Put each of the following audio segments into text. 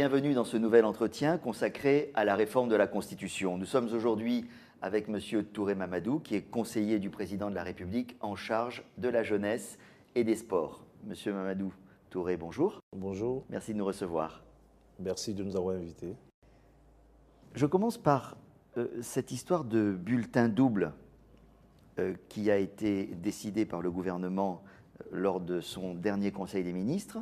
Bienvenue dans ce nouvel entretien consacré à la réforme de la Constitution. Nous sommes aujourd'hui avec M. Touré Mamadou, qui est conseiller du président de la République en charge de la jeunesse et des sports. Monsieur Mamadou Touré, bonjour. Bonjour. Merci de nous recevoir. Merci de nous avoir invités. Je commence par cette histoire de bulletin double qui a été décidé par le gouvernement lors de son dernier Conseil des ministres.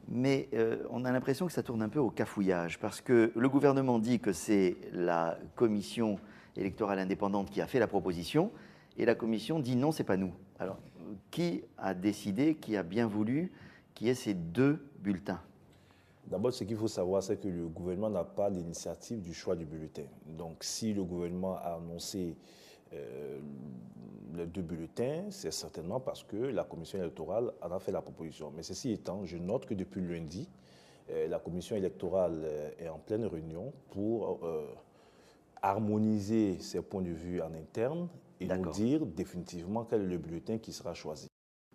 Mais on a l'impression que ça tourne un peu au cafouillage, parce que le gouvernement dit que c'est la commission électorale indépendante qui a fait la proposition, et la commission dit non, c'est pas nous. Alors, qui a décidé, qui a bien voulu qu'il y ait ces deux bulletins? D'abord, ce qu'il faut savoir, c'est que le gouvernement n'a pas l'initiative du choix du bulletin. Donc, si le gouvernement a annoncé les deux bulletins, c'est certainement parce que la commission électorale en a fait la proposition. Mais ceci étant, je note que depuis lundi, la commission électorale est en pleine réunion pour harmoniser ses points de vue en interne et nous dire définitivement quel est le bulletin qui sera choisi.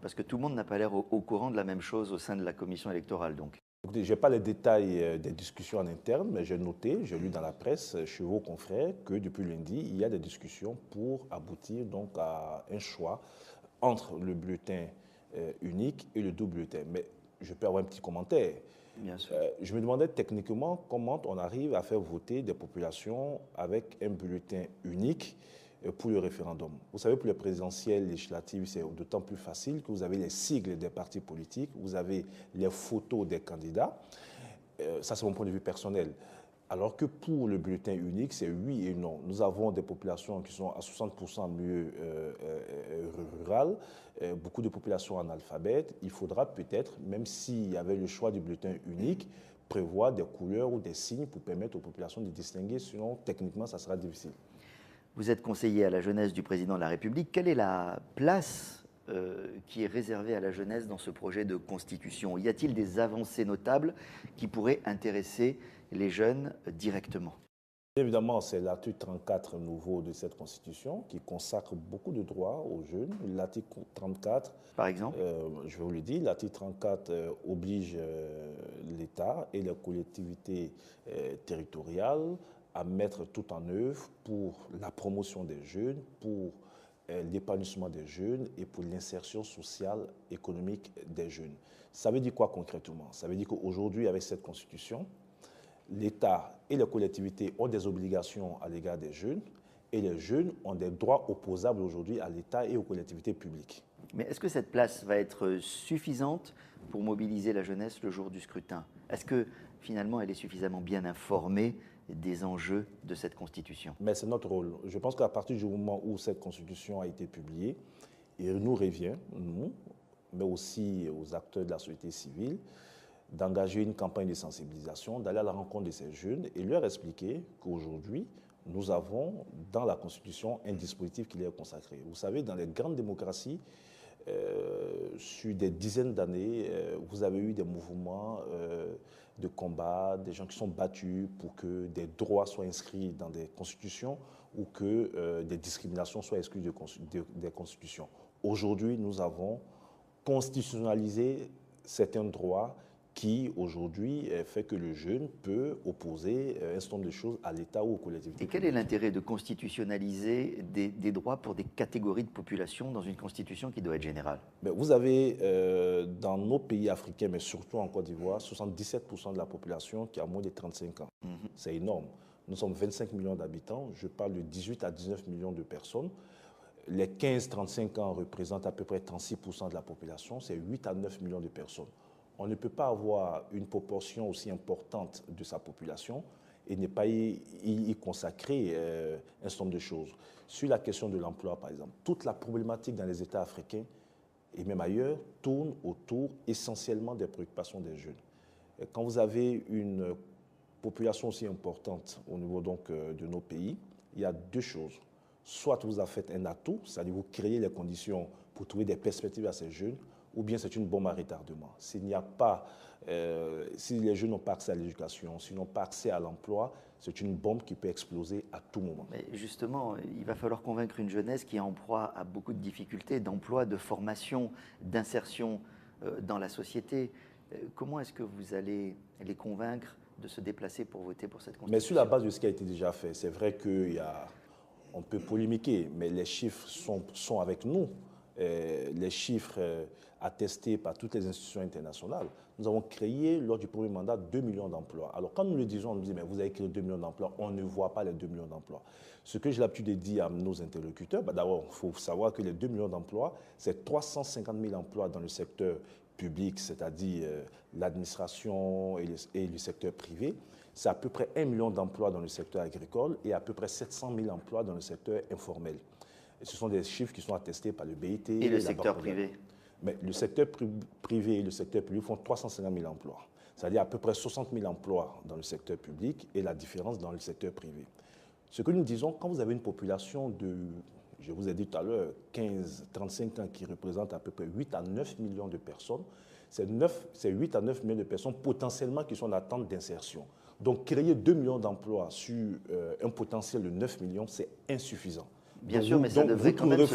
Parce que tout le monde n'a pas l'air au courant de la même chose au sein de la commission électorale, donc. Écoutez, je n'ai pas les détails des discussions en interne, mais j'ai noté, j'ai lu dans la presse, chez vos confrères, que depuis lundi, il y a des discussions pour aboutir donc à un choix entre le bulletin unique et le double bulletin. Mais je peux avoir un petit commentaire. Bien sûr. Je me demandais techniquement comment on arrive à faire voter des populations avec un bulletin unique pour le référendum. Vous savez, pour les présidentielles législatives, c'est d'autant plus facile que vous avez les sigles des partis politiques, vous avez les photos des candidats. Ça, c'est mon point de vue personnel. Alors que pour le bulletin unique, c'est oui et non. Nous avons des populations qui sont à 60% en milieu rural, beaucoup de populations analphabètes. Il faudra peut-être, même s'il y avait le choix du bulletin unique, prévoir des couleurs ou des signes pour permettre aux populations de distinguer, sinon techniquement, ça sera difficile. Vous êtes conseiller à la jeunesse du président de la République. Quelle est la place qui est réservée à la jeunesse dans ce projet de constitution? Y a-t-il des avancées notables qui pourraient intéresser les jeunes directement? Évidemment, c'est l'article 34 nouveau de cette constitution qui consacre beaucoup de droits aux jeunes. L'article 34, par exemple, je vais vous le dire, l'article 34 oblige l'État et les collectivités territoriales à mettre tout en œuvre pour la promotion des jeunes, pour l'épanouissement des jeunes et pour l'insertion sociale, économique des jeunes. Ça veut dire quoi concrètement? Ça veut dire qu'aujourd'hui, avec cette constitution, l'État et les collectivités ont des obligations à l'égard des jeunes et les jeunes ont des droits opposables aujourd'hui à l'État et aux collectivités publiques. Mais est-ce que cette place va être suffisante pour mobiliser la jeunesse le jour du scrutin? Est-ce que finalement elle est suffisamment bien informée des enjeux de cette Constitution? Mais c'est notre rôle. Je pense qu'à partir du moment où cette Constitution a été publiée, il nous revient, nous, mais aussi aux acteurs de la société civile, d'engager une campagne de sensibilisation, d'aller à la rencontre de ces jeunes et leur expliquer qu'aujourd'hui, nous avons dans la Constitution un dispositif qui leur est consacré. Vous savez, dans les grandes démocraties, sur des dizaines d'années, vous avez eu des mouvements de combat, des gens qui sont battus pour que des droits soient inscrits dans des constitutions ou que des discriminations soient exclues des constitutions. Aujourd'hui, nous avons constitutionnalisé certains droits qui, aujourd'hui, fait que le jeune peut opposer un certain nombre de choses à l'État ou aux collectivités. Et quel est l'intérêt de constitutionnaliser des droits pour des catégories de population dans une constitution qui doit être générale? Vous avez, dans nos pays africains, mais surtout en Côte d'Ivoire, 77% de la population qui a moins de 35 ans. C'est énorme. Nous sommes 25 millions d'habitants. Je parle de 18 à 19 millions de personnes. Les 15-35 ans représentent à peu près 36% de la population. C'est 8 à 9 millions de personnes. On ne peut pas avoir une proportion aussi importante de sa population et ne pas y consacrer un certain nombre de choses. Sur la question de l'emploi, par exemple, toute la problématique dans les États africains et même ailleurs tourne autour essentiellement des préoccupations des jeunes. Et quand vous avez une population aussi importante au niveau donc, de nos pays, il y a deux choses. Soit vous en faites un atout, c'est-à-dire vous créez les conditions pour trouver des perspectives à ces jeunes, ou bien c'est une bombe à retardement. S'il n'y a pas, si les jeunes n'ont pas accès à l'éducation, s'ils n'ont pas accès à l'emploi, c'est une bombe qui peut exploser à tout moment. Mais justement, il va falloir convaincre une jeunesse qui est en proie à beaucoup de difficultés d'emploi, de formation, d'insertion dans la société. Comment est-ce que vous allez les convaincre de se déplacer pour voter pour cette constitution. Mais sur la base de ce qui a été déjà fait, c'est vrai qu'on peut polémiquer, mais les chiffres sont avec nous. Les chiffres attestés par toutes les institutions internationales. Nous avons créé, lors du premier mandat, 2 millions d'emplois. Alors, quand nous le disons, on nous dit, mais vous avez créé 2 millions d'emplois, on ne voit pas les 2 millions d'emplois. Ce que j'ai l'habitude de dire à nos interlocuteurs, d'abord, il faut savoir que les 2 millions d'emplois, c'est 350 000 emplois dans le secteur public, c'est-à-dire l'administration et le secteur privé. C'est à peu près 1 million d'emplois dans le secteur agricole et à peu près 700 000 emplois dans le secteur informel. Et ce sont des chiffres qui sont attestés par le BIT. Et le secteur privé? Mais le secteur privé et le secteur public font 350 000 emplois. C'est-à-dire à peu près 60 000 emplois dans le secteur public et la différence dans le secteur privé. Ce que nous disons, quand vous avez une population de, je vous ai dit tout à l'heure, 15-35 ans qui représente à peu près 8 à 9 millions de personnes, c'est 8 à 9 millions de personnes potentiellement qui sont en attente d'insertion. Donc créer 2 millions d'emplois sur un potentiel de 9 millions, c'est insuffisant. Bien sûr, mais ça devrait quand même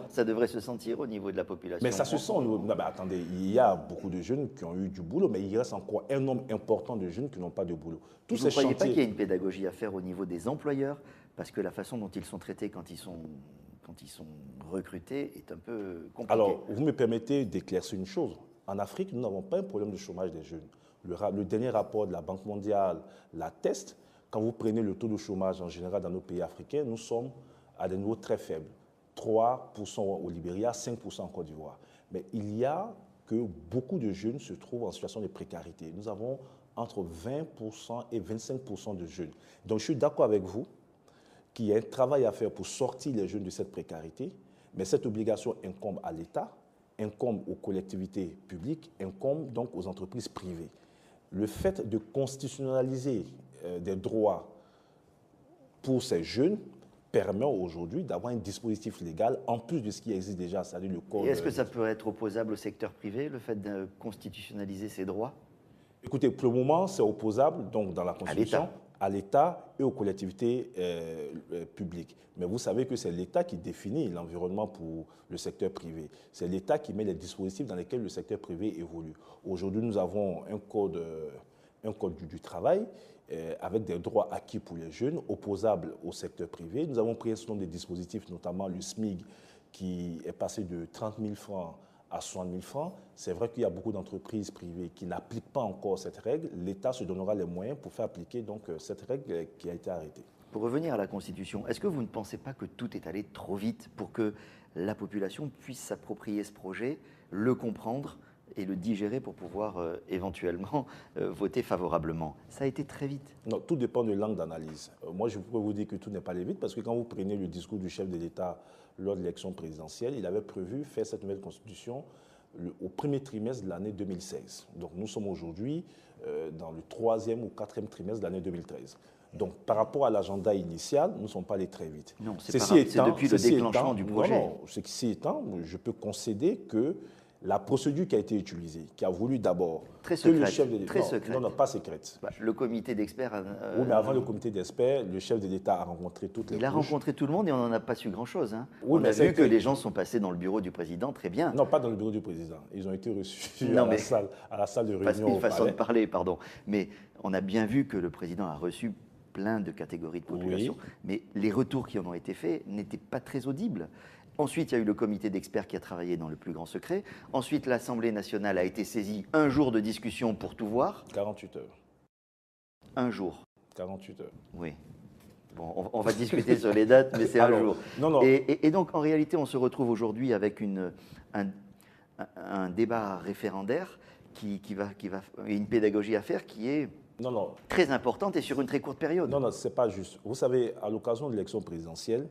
ça devrait se sentir au niveau de la population. Mais ça se sent. Non, mais attendez, il y a beaucoup de jeunes qui ont eu du boulot, mais il reste encore un nombre important de jeunes qui n'ont pas de boulot. Vous ne croyez pas qu'il y a une pédagogie à faire au niveau des employeurs? Parce que la façon dont ils sont traités quand ils sont recrutés est un peu compliquée. Alors, vous me permettez d'éclaircir une chose. En Afrique, nous n'avons pas un problème de chômage des jeunes. Le dernier rapport de la Banque mondiale l'atteste. Quand vous prenez le taux de chômage en général dans nos pays africains, nous sommes à des niveaux très faibles. 3% au Libéria, 5% en Côte d'Ivoire. Mais il y a que beaucoup de jeunes se trouvent en situation de précarité. Nous avons entre 20% et 25% de jeunes. Donc je suis d'accord avec vous qu'il y a un travail à faire pour sortir les jeunes de cette précarité, mais cette obligation incombe à l'État, incombe aux collectivités publiques, incombe donc aux entreprises privées. Le fait de constitutionnaliser des droits pour ces jeunes permet aujourd'hui d'avoir un dispositif légal en plus de ce qui existe déjà, c'est-à-dire le code. Et est-ce que ça peut être opposable au secteur privé, le fait de constitutionnaliser ces droits? Écoutez, pour le moment, c'est opposable donc dans la Constitution à l'État et aux collectivités publiques. Mais vous savez que c'est l'État qui définit l'environnement pour le secteur privé. C'est l'État qui met les dispositifs dans lesquels le secteur privé évolue. Aujourd'hui, nous avons un code du travail avec des droits acquis pour les jeunes, opposables au secteur privé. Nous avons pris un certain nombre de dispositifs, notamment le SMIC, qui est passé de 30 000 francs à 60 000 francs. C'est vrai qu'il y a beaucoup d'entreprises privées qui n'appliquent pas encore cette règle. L'État se donnera les moyens pour faire appliquer donc, cette règle qui a été arrêtée. Pour revenir à la Constitution, est-ce que vous ne pensez pas que tout est allé trop vite pour que la population puisse s'approprier ce projet, le comprendre et le digérer pour pouvoir éventuellement voter favorablement? Ça a été très vite. Non, tout dépend de l'angle d'analyse. Moi, je peux vous dire que tout n'est pas allé vite parce que quand vous prenez le discours du chef de l'État lors de l'élection présidentielle, il avait prévu faire cette nouvelle constitution au premier trimestre de l'année 2016. Donc nous sommes aujourd'hui dans le 3e ou 4e trimestre de l'année 2013. Donc par rapport à l'agenda initial, nous ne sommes pas allés très vite. Non, c'est depuis le déclenchement du projet. Non, ceci étant, je peux concéder que la procédure qui a été utilisée, qui a voulu d'abord très secrète, le chef de l'État... Non, pas secrète. Le comité d'experts... Oui, mais avant le comité d'experts, le chef de l'État a rencontré toutes les couches. Il a rencontré tout le monde et on n'en a pas su grand-chose. Hein. Oui, on a vu que les gens sont passés dans le bureau du président, très bien. Non, pas dans le bureau du président. Ils ont été reçus à la salle de réunion une façon de parler, pardon. Mais on a bien vu que le président a reçu plein de catégories de population. Oui. Mais les retours qui en ont été faits n'étaient pas très audibles. Ensuite, il y a eu le comité d'experts qui a travaillé dans le plus grand secret. Ensuite, l'Assemblée nationale a été saisie. Un jour de discussion pour tout voir. 48 heures. Un jour. 48 heures. Oui. Bon, on va discuter sur les dates, mais c'est un jour. Non. Et donc, en réalité, on se retrouve aujourd'hui avec un débat référendaire qui va une pédagogie à faire qui est très importante et sur une très courte période. Non, ce n'est pas juste. Vous savez, à l'occasion de l'élection présidentielle,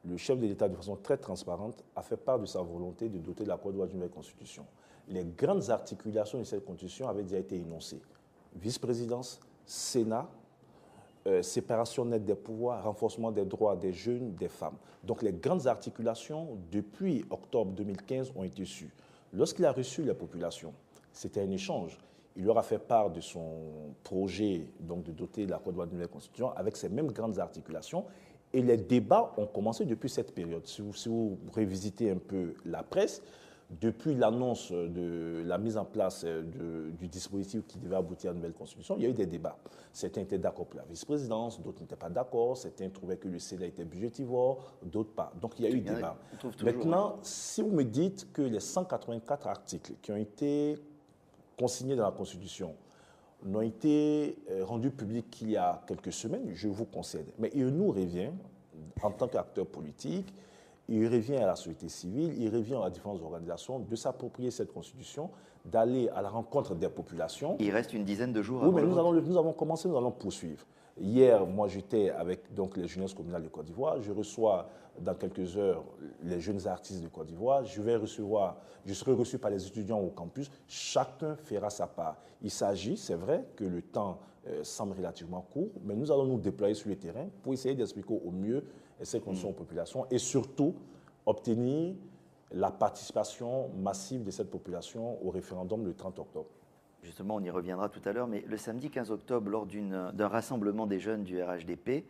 le chef de l'État, de façon très transparente, a fait part de sa volonté de doter la Côte d'Ivoire d'une nouvelle constitution. Les grandes articulations de cette constitution avaient déjà été énoncées. Vice-présidence, Sénat, séparation nette des pouvoirs, renforcement des droits des jeunes, des femmes. Donc les grandes articulations, depuis octobre 2015, ont été sues. Lorsqu'il a reçu les populations, c'était un échange. Il leur a fait part de son projet donc, de doter la Côte d'Ivoire d'une nouvelle constitution avec ces mêmes grandes articulations. Et les débats ont commencé depuis cette période. Si vous révisitez un peu la presse, depuis l'annonce de la mise en place du dispositif qui devait aboutir à une nouvelle constitution, il y a eu des débats. Certains étaient d'accord pour la vice-présidence, d'autres n'étaient pas d'accord, certains trouvaient que le Sénat était budgétivore, d'autres pas. Donc il y a eu débat. Maintenant, si vous me dites que les 184 articles qui ont été consignés dans la Constitution n'ont été rendus publics qu'il y a quelques semaines, je vous concède. Mais il nous revient, en tant qu'acteurs politiques, il revient à la société civile, il revient à différentes organisations de s'approprier cette constitution, d'aller à la rencontre des populations. Il reste une dizaine de jours. Oui, mais nous avons commencé, nous allons poursuivre. Hier, moi, j'étais avec donc, les jeunesses communales de Côte d'Ivoire. Je reçois dans quelques heures les jeunes artistes de Côte d'Ivoire. Je serai reçu par les étudiants au campus. Chacun fera sa part. Il s'agit, c'est vrai, que le temps semble relativement court, mais nous allons nous déployer sur le terrain pour essayer d'expliquer au mieux ces conditions aux populations et surtout obtenir la participation massive de cette population au référendum le 30 octobre. Justement, on y reviendra tout à l'heure, mais le samedi 15 octobre, lors d'un rassemblement des jeunes du RHDP,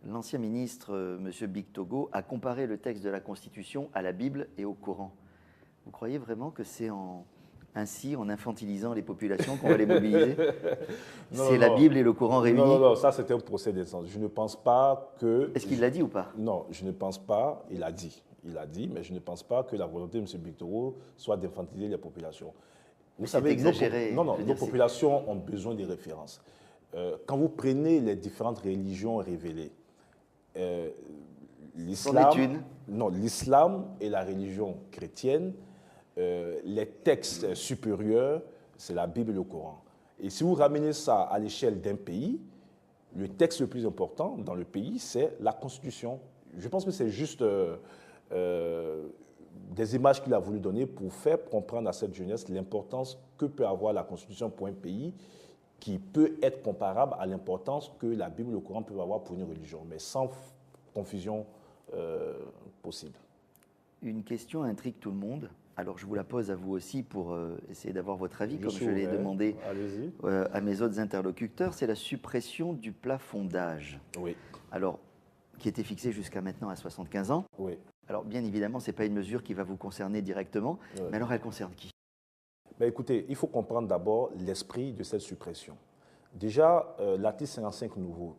l'ancien ministre, M. Big Togo, a comparé le texte de la Constitution à la Bible et au Coran. Vous croyez vraiment que c'est ainsi, en infantilisant les populations, qu'on va les mobiliser? C'est la Bible et le Coran réunis? Non, ça c'était un procès d'essence. Je ne pense pas que... Est-ce qu'il l'a dit ou pas? Non, je ne pense pas, il a dit, mais je ne pense pas que la volonté de M. Big Togo soit d'infantiliser les populations. Vous savez, exagéré. Nos populations ont besoin des références. Quand vous prenez les différentes religions révélées, l'islam et la religion chrétienne, les textes supérieurs, c'est la Bible et le Coran. Et si vous ramenez ça à l'échelle d'un pays, le texte le plus important dans le pays, c'est la Constitution. Je pense que c'est juste des images qu'il a voulu donner pour faire comprendre à cette jeunesse l'importance que peut avoir la Constitution pour un pays qui peut être comparable à l'importance que la Bible et le Coran peuvent avoir pour une religion, mais sans confusion possible. Une question intrigue tout le monde. Alors, je vous la pose à vous aussi pour essayer d'avoir votre avis, comme je l'ai demandé à mes autres interlocuteurs. C'est la suppression du plafond d'âge. Oui. Alors, qui était fixé jusqu'à maintenant à 75 ans. Oui. Alors, bien évidemment, ce n'est pas une mesure qui va vous concerner directement, mais alors elle concerne qui? Ben, écoutez, il faut comprendre d'abord l'esprit de cette suppression. Déjà, l'article 55 nouveau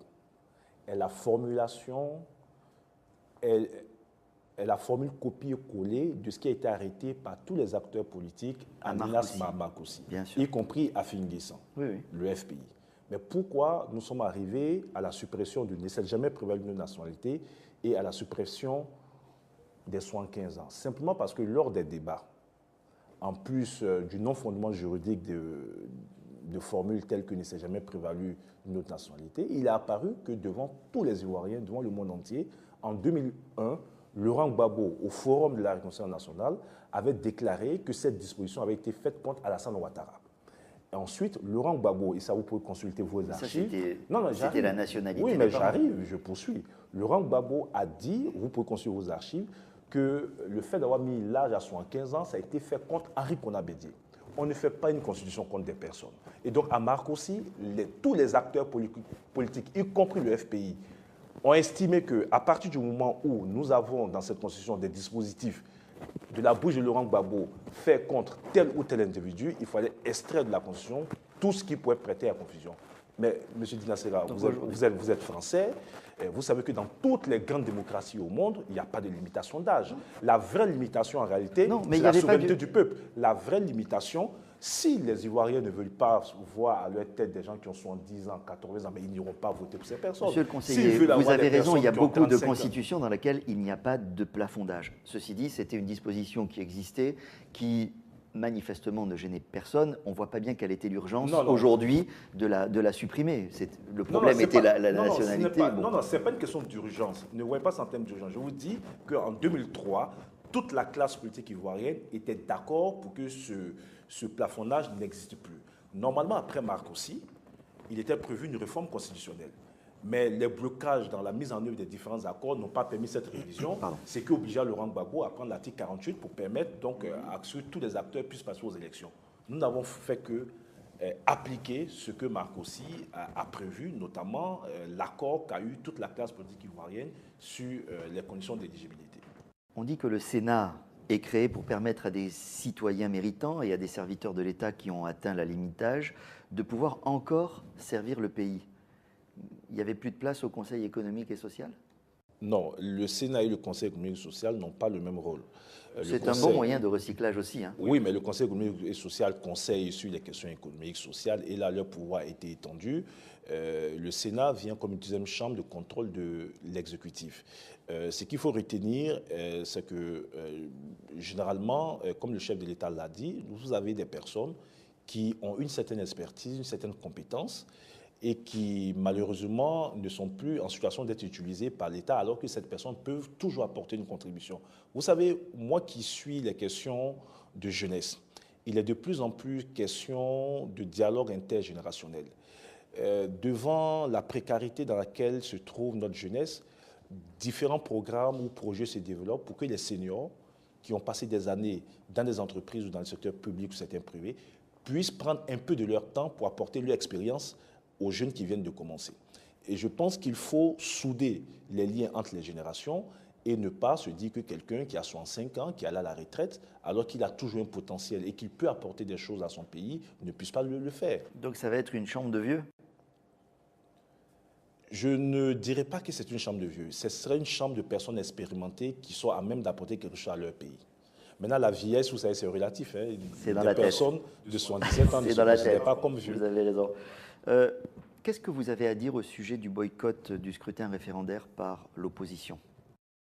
est la formulation... est la formule copier-coller de ce qui a été arrêté par tous les acteurs politiques à Minas Marcoussi, y compris à Finguessan, le FPI. Mais pourquoi nous sommes arrivés à la suppression ne s'est jamais prévalu de nationalité et à la suppression des 75 ans? Simplement parce que lors des débats, en plus du non-fondement juridique de formules telles que ne s'est jamais prévalu d'une autre nationalité, il est apparu que devant tous les Ivoiriens, devant le monde entier, en 2001, Laurent Gbagbo, au Forum de la Réconciliation nationale, avait déclaré que cette disposition avait été faite contre Alassane Ouattara. Et ensuite, Laurent Gbagbo, et ça vous pouvez consulter vos archives. C'était la nationalité. Oui, mais j'arrive, je poursuis. Laurent Gbagbo a dit, vous pouvez consulter vos archives, que le fait d'avoir mis l'âge à 75 ans, ça a été fait contre Henri Konan Bédié. On ne fait pas une constitution contre des personnes. Et donc, à Marcoussi, tous les acteurs politiques, y compris le FPI, ont estimé qu'à partir du moment où nous avons dans cette constitution des dispositifs de la bouche de Laurent Gbagbo faits contre tel ou tel individu, il fallait extraire de la constitution tout ce qui pourrait prêter à confusion. Mais, M. Dinasera, vous êtes français, vous savez que dans toutes les grandes démocraties au monde, il n'y a pas de limitation d'âge. La vraie limitation, en réalité, c'est la souveraineté du peuple. La vraie limitation, si les Ivoiriens ne veulent pas voir à leur tête des gens qui ont 70 ans, 80 ans, mais ils n'iront pas voter pour ces personnes. Monsieur le conseiller, vous avez raison, il y a beaucoup de constitutions dans lesquelles il n'y a pas de plafond d'âge. Ceci dit, c'était une disposition qui existait, qui manifestement ne gênait personne. On ne voit pas bien quelle était l'urgence aujourd'hui de la supprimer. Le problème était la nationalité. Non, ce n'est pas une question d'urgence. Ne voyez pas ça en termes d'urgence. Je vous dis qu'en 2003, toute la classe politique ivoirienne était d'accord pour que ce plafonnage n'existe plus. Normalement, après Marcoussi, il était prévu une réforme constitutionnelle. Mais les blocages dans la mise en œuvre des différents accords n'ont pas permis cette révision, ce qui obligea Laurent Gbagbo à prendre l'article 48 pour permettre donc, à ce que tous les acteurs puissent passer aux élections. Nous n'avons fait que appliquer ce que Marcoussi a prévu, notamment l'accord qu'a eu toute la classe politique ivoirienne sur les conditions d'éligibilité. On dit que le Sénat est créé pour permettre à des citoyens méritants et à des serviteurs de l'État qui ont atteint la limite d'âge de pouvoir encore servir le pays. Il n'y avait plus de place au Conseil économique et social? Non, le Sénat et le Conseil économique et social n'ont pas le même rôle. C'est un bon moyen de recyclage aussi. Hein. Oui, mais le Conseil économique et social conseille sur les questions économiques et sociales, et là, leur pouvoir a été étendu. Le Sénat vient comme une deuxième chambre de contrôle de l'exécutif. Ce qu'il faut retenir, c'est que généralement, comme le chef de l'État l'a dit, vous avez des personnes qui ont une certaine expertise, une certaine compétence, et qui malheureusement ne sont plus en situation d'être utilisées par l'État, alors que cette personne peut toujours apporter une contribution. Vous savez, moi qui suis les questions de jeunesse, il est de plus en plus question de dialogue intergénérationnel. Devant la précarité dans laquelle se trouve notre jeunesse, différents programmes ou projets se développent pour que les seniors qui ont passé des années dans des entreprises ou dans le secteur public ou certains privés puissent prendre un peu de leur temps pour apporter leur expérience aux jeunes qui viennent de commencer. Et je pense qu'il faut souder les liens entre les générations et ne pas se dire que quelqu'un qui a 65 ans, qui est allé à la retraite, alors qu'il a toujours un potentiel et qu'il peut apporter des choses à son pays, ne puisse pas le faire. Donc ça va être une chambre de vieux? Je ne dirais pas que c'est une chambre de vieux. Ce serait une chambre de personnes expérimentées qui sont à même d'apporter quelque chose à leur pays. Maintenant, la vieillesse, vous savez, c'est relatif. Hein. C'est dans la tête. Des personnes de 77 ans ne se considèrent pas comme vieux. Vous avez raison. Qu'est-ce que vous avez à dire au sujet du boycott du scrutin référendaire par l'opposition?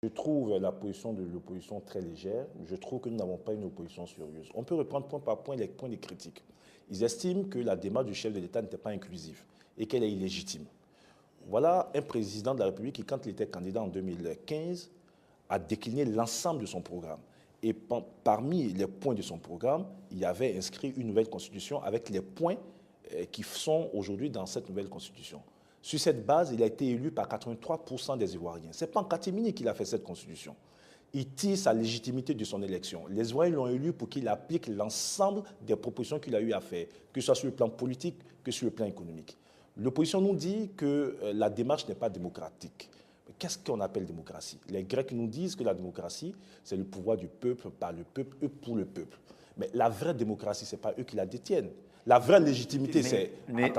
Je trouve la position de l'opposition très légère. Je trouve que nous n'avons pas une opposition sérieuse. On peut reprendre point par point les points des critiques. Ils estiment que la démarche du chef de l'État n'était pas inclusive et qu'elle est illégitime. Voilà un président de la République qui, quand il était candidat en 2015, a décliné l'ensemble de son programme. Et parmi les points de son programme, il y avait inscrit une nouvelle constitution avec les points qui sont aujourd'hui dans cette nouvelle constitution. Sur cette base, il a été élu par 83% des Ivoiriens. Ce n'est pas en catimini qu'il a fait cette constitution. Il tire sa légitimité de son élection. Les Ivoiriens l'ont élu pour qu'il applique l'ensemble des propositions qu'il a eu à faire, que ce soit sur le plan politique que sur le plan économique. L'opposition nous dit que la démarche n'est pas démocratique. Qu'est-ce qu'on appelle démocratie? Les Grecs nous disent que la démocratie, c'est le pouvoir du peuple, par le peuple et pour le peuple. Mais la vraie démocratie, ce n'est pas eux qui la détiennent. La vraie légitimité, c'est... Mais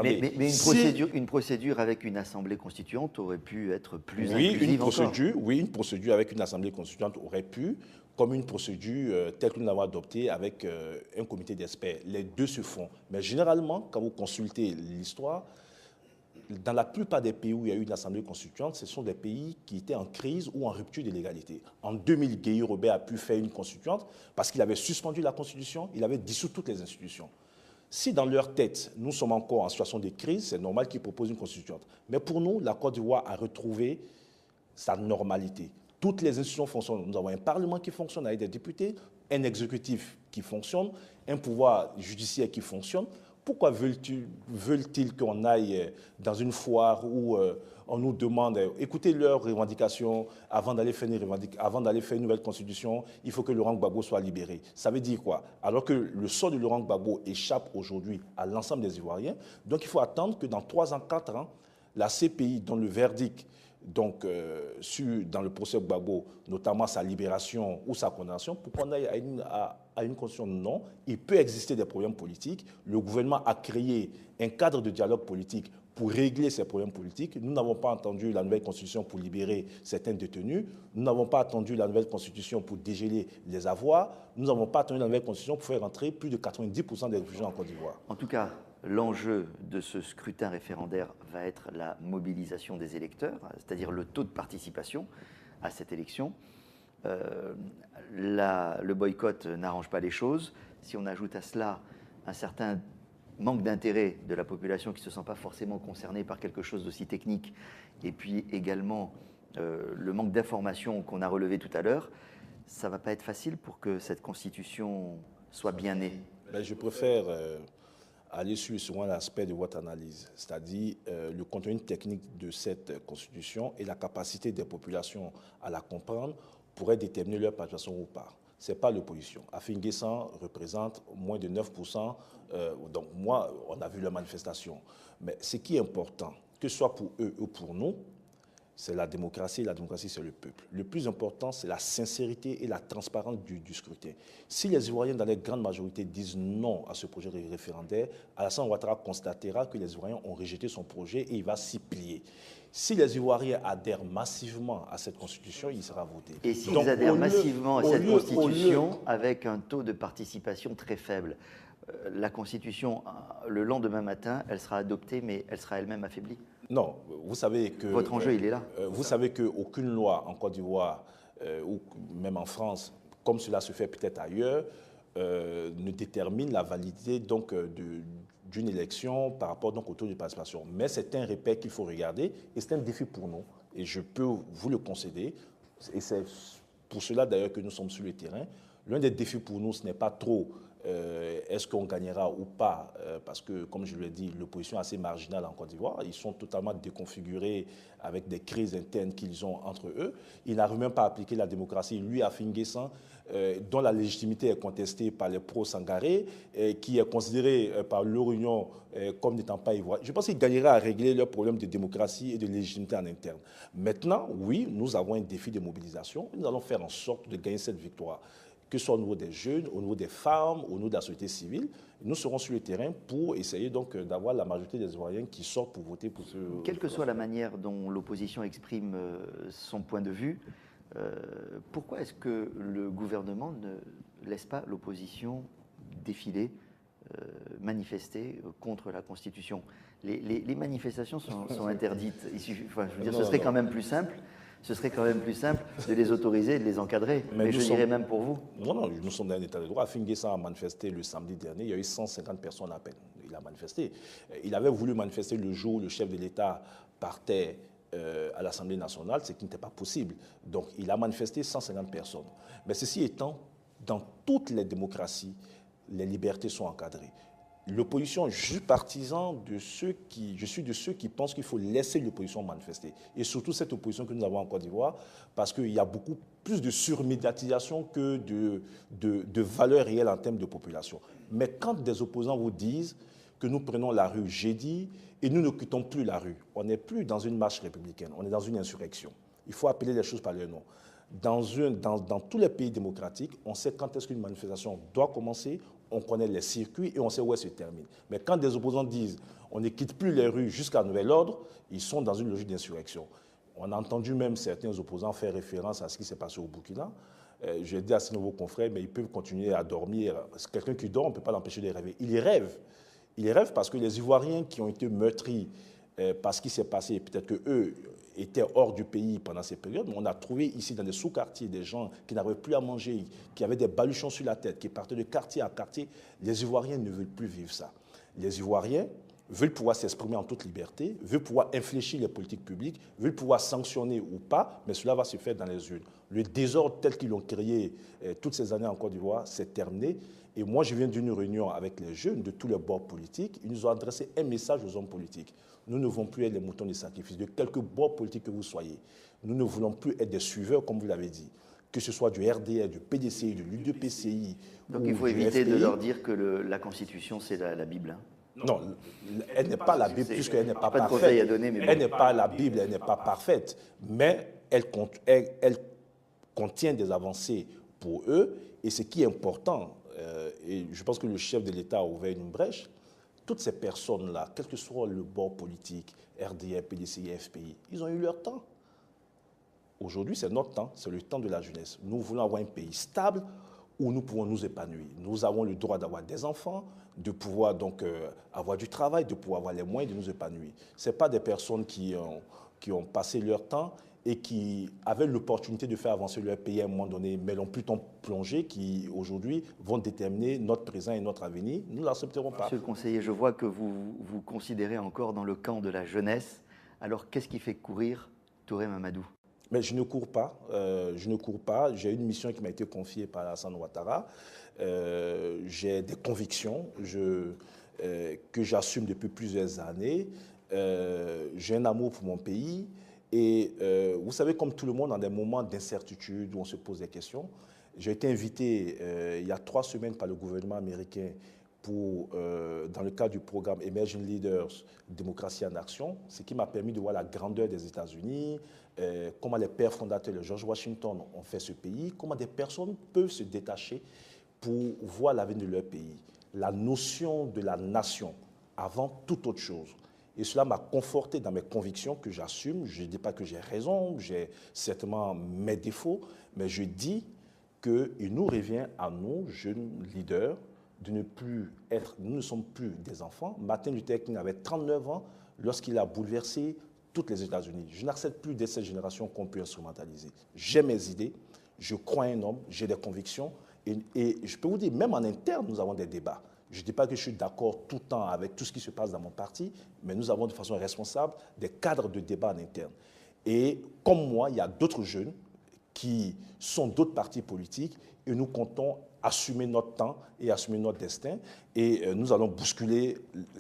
une procédure avec une assemblée constituante aurait pu être plus inclusive encore. Oui, une procédure avec une assemblée constituante aurait pu, comme une procédure telle que nous l'avons adoptée avec un comité d'experts. Les deux se font. Mais généralement, quand vous consultez l'histoire, dans la plupart des pays où il y a eu une assemblée constituante, ce sont des pays qui étaient en crise ou en rupture de l'égalité. En 2000, Guéhi Robert a pu faire une constituante parce qu'il avait suspendu la constitution, il avait dissous toutes les institutions. Si dans leur tête, nous sommes encore en situation de crise, c'est normal qu'ils proposent une constituante. Mais pour nous, la Côte d'Ivoire a retrouvé sa normalité. Toutes les institutions fonctionnent. Nous avons un Parlement qui fonctionne avec des députés, un exécutif qui fonctionne, un pouvoir judiciaire qui fonctionne. Pourquoi veulent-ils qu'on aille dans une foire où on nous demande, écoutez leurs revendications, avant d'aller faire une nouvelle constitution, il faut que Laurent Gbagbo soit libéré. Ça veut dire quoi? Alors que le sort de Laurent Gbagbo échappe aujourd'hui à l'ensemble des Ivoiriens, donc il faut attendre que dans 3 ans, 4 ans, la CPI, dont le verdict dans le procès Gbagbo, notamment sa libération ou sa condamnation, pour qu'on aille à une constitution? Non, il peut exister des problèmes politiques. Le gouvernement a créé un cadre de dialogue politique pour régler ces problèmes politiques. Nous n'avons pas attendu la nouvelle constitution pour libérer certains détenus. Nous n'avons pas attendu la nouvelle constitution pour dégeler les avoirs. Nous n'avons pas attendu la nouvelle constitution pour faire rentrer plus de 90% des réfugiés en Côte d'Ivoire. En tout cas, l'enjeu de ce scrutin référendaire va être la mobilisation des électeurs, c'est-à-dire le taux de participation à cette élection. Le boycott n'arrange pas les choses. Si on ajoute à cela un certain manque d'intérêt de la population qui ne se sent pas forcément concernée par quelque chose d'aussi technique, et puis également le manque d'information qu'on a relevé tout à l'heure, ça ne va pas être facile pour que cette constitution soit bien née. Je préfère aller sur un aspect de votre analyse, c'est-à-dire le contenu technique de cette constitution et la capacité des populations à la comprendre pourrait déterminer leur participation ou pas. Ce n'est pas l'opposition. Afin-Guessan représente moins de 9%. Donc on a vu leur manifestation. Mais ce qui est important, que ce soit pour eux ou pour nous, c'est la démocratie, c'est le peuple. Le plus important, c'est la sincérité et la transparence du scrutin. Si les Ivoiriens, dans les grandes majorités, disent non à ce projet référendaire, Alassane Ouattara constatera que les Ivoiriens ont rejeté son projet et il va s'y plier. Si les Ivoiriens adhèrent massivement à cette constitution, il sera voté. Et s'ils adhèrent massivement à cette constitution avec un taux de participation très faible, la constitution, le lendemain matin, elle sera adoptée, mais elle sera elle-même affaiblie? Non, vous savez que... Votre enjeu, il est là. Vous savez qu'aucune loi en Côte d'Ivoire, ou même en France, comme cela se fait peut-être ailleurs, ne détermine la validité donc, d'une élection par rapport donc, au taux de participation. Mais c'est un repère qu'il faut regarder et c'est un défi pour nous. Et je peux vous le concéder. Et c'est pour cela d'ailleurs que nous sommes sur le terrain. L'un des défis pour nous, ce n'est pas trop est-ce qu'on gagnera ou pas, parce que, comme je l'ai dit, l'opposition est assez marginale en Côte d'Ivoire. Ils sont totalement déconfigurés avec des crises internes qu'ils ont entre eux. Ils n'arrivent même pas à appliquer la démocratie. Lui, Afin Guessan, dont la légitimité est contestée par les pro-Sangaré, qui est considéré par leur union comme n'étant pas ivoirien. Je pense qu'ils gagneraient à régler leurs problèmes de démocratie et de légitimité en interne. Maintenant, oui, nous avons un défi de mobilisation. Nous allons faire en sorte de gagner cette victoire, que ce soit au niveau des jeunes, au niveau des femmes, au niveau de la société civile. Nous serons sur le terrain pour essayer donc d'avoir la majorité des Ivoiriens qui sortent pour voter pour ce... Quelle que soit la manière dont l'opposition exprime son point de vue, pourquoi est-ce que le gouvernement ne laisse pas l'opposition défiler, manifester contre la Constitution? Les manifestations sont interdites. Il suffit, enfin, je veux dire, ce serait quand même plus simple. Ce serait quand même plus simple de les autoriser et de les encadrer. Mais je dirais même pour vous. Non, nous sommes dans un état de droit. Afin Guessan a manifesté le samedi dernier. Il y a eu 150 personnes à peine. Il a manifesté. Il avait voulu manifester le jour où le chef de l'État partait à l'Assemblée nationale, ce qui n'était pas possible. Donc, il a manifesté 150 personnes. Mais ceci étant, dans toutes les démocraties, les libertés sont encadrées. L'opposition, je suis partisan de ceux qui pensent qu'il faut laisser l'opposition manifester. Et surtout cette opposition que nous avons en Côte d'Ivoire, parce qu'il y a beaucoup plus de surmédiatisation que de valeur réelle en termes de population. Mais quand des opposants vous disent que nous prenons la rue jeudi et nous ne quittons plus la rue, on n'est plus dans une marche républicaine, on est dans une insurrection. Il faut appeler les choses par leur nom. Dans tous les pays démocratiques, on sait quand est-ce qu'une manifestation doit commencer, on connaît les circuits et on sait où elle se termine. Mais quand des opposants disent on ne quitte plus les rues jusqu'à nouvel ordre, ils sont dans une logique d'insurrection. On a entendu même certains opposants faire référence à ce qui s'est passé au Burkina. J'ai dit à ces nouveaux confrères, mais ils peuvent continuer à dormir. Quelqu'un qui dort, on ne peut pas l'empêcher de rêver. Il y rêve. Il y rêve parce que les Ivoiriens qui ont été meurtris par ce qui s'est passé, peut-être qu'eux étaient hors du pays pendant ces périodes, mais on a trouvé ici dans des sous-quartiers des gens qui n'arrivaient plus à manger, qui avaient des baluchons sur la tête, qui partaient de quartier à quartier. Les Ivoiriens ne veulent plus vivre ça. Les Ivoiriens veulent pouvoir s'exprimer en toute liberté, veulent pouvoir infléchir les politiques publiques, veulent pouvoir sanctionner ou pas, mais cela va se faire dans les urnes. Le désordre tel qu'ils l'ont créé toutes ces années en Côte d'Ivoire, c'est terminé. Et moi, je viens d'une réunion avec les jeunes de tous les bords politiques. Ils nous ont adressé un message aux hommes politiques. Nous ne voulons plus être les moutons de sacrifice, de quelque bord politique que vous soyez. Nous ne voulons plus être des suiveurs, comme vous l'avez dit, que ce soit du RDR, du PDCI, de l'UDPCI. Donc il faut éviter de leur dire que la Constitution, c'est la Bible. Hein. Non, elle n'est pas la Bible, puisqu'elle n'est pas parfaite. Pas de conseil à donner, mais elle n'est pas la Bible, elle n'est pas parfaite, mais elle contient des avancées pour eux. Et ce qui est important, et je pense que le chef de l'État a ouvert une brèche, toutes ces personnes-là, quel que soit le bord politique, RDR, PDCI, FPI, ils ont eu leur temps. Aujourd'hui, c'est notre temps, c'est le temps de la jeunesse. Nous voulons avoir un pays stable où nous pouvons nous épanouir. Nous avons le droit d'avoir des enfants, de pouvoir donc avoir du travail, de pouvoir avoir les moyens de nous épanouir. Ce pas des personnes qui ont passé leur temps et qui avaient l'opportunité de faire avancer leur pays à un moment donné, mais l'ont plutôt plongé, qui aujourd'hui vont déterminer notre présent et notre avenir. Nous ne l'accepterons pas. Monsieur le conseiller, je vois que vous vous considérez encore dans le camp de la jeunesse. Alors qu'est-ce qui fait courir Touré Mamadou? Mais je ne cours pas. J'ai une mission qui m'a été confiée par Alassane Ouattara. J'ai des convictions que j'assume depuis plusieurs années. J'ai un amour pour mon pays. Et vous savez, comme tout le monde, dans des moments d'incertitude où on se pose des questions, j'ai été invité il y a 3 semaines par le gouvernement américain dans le cadre du programme Emerging Leaders, Démocratie en Action, ce qui m'a permis de voir la grandeur des États-Unis, comment les pères fondateurs de George Washington ont fait ce pays, comment des personnes peuvent se détacher pour voir l'avenir de leur pays. La notion de la nation avant toute autre chose. Et cela m'a conforté dans mes convictions que j'assume. Je ne dis pas que j'ai raison, j'ai certainement mes défauts, mais je dis qu'il nous revient à nous, jeunes leaders, de ne plus être, nous ne sommes plus des enfants. Martin Luther King avait 39 ans lorsqu'il a bouleversé toutes les États-Unis. Je n'accepte plus de cette génération qu'on peut instrumentaliser. J'ai mes idées, je crois un homme, j'ai des convictions, et je peux vous dire, même en interne, nous avons des débats. Je ne dis pas que je suis d'accord tout le temps avec tout ce qui se passe dans mon parti, mais nous avons de façon responsable des cadres de débat en interne. Et comme moi, il y a d'autres jeunes qui sont d'autres partis politiques et nous comptons assumer notre temps et assumer notre destin et nous allons bousculer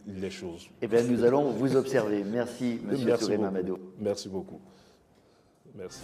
les choses. Eh bien, nous allons vous observer. Merci, M. Touré Mamadou. Merci beaucoup. Merci.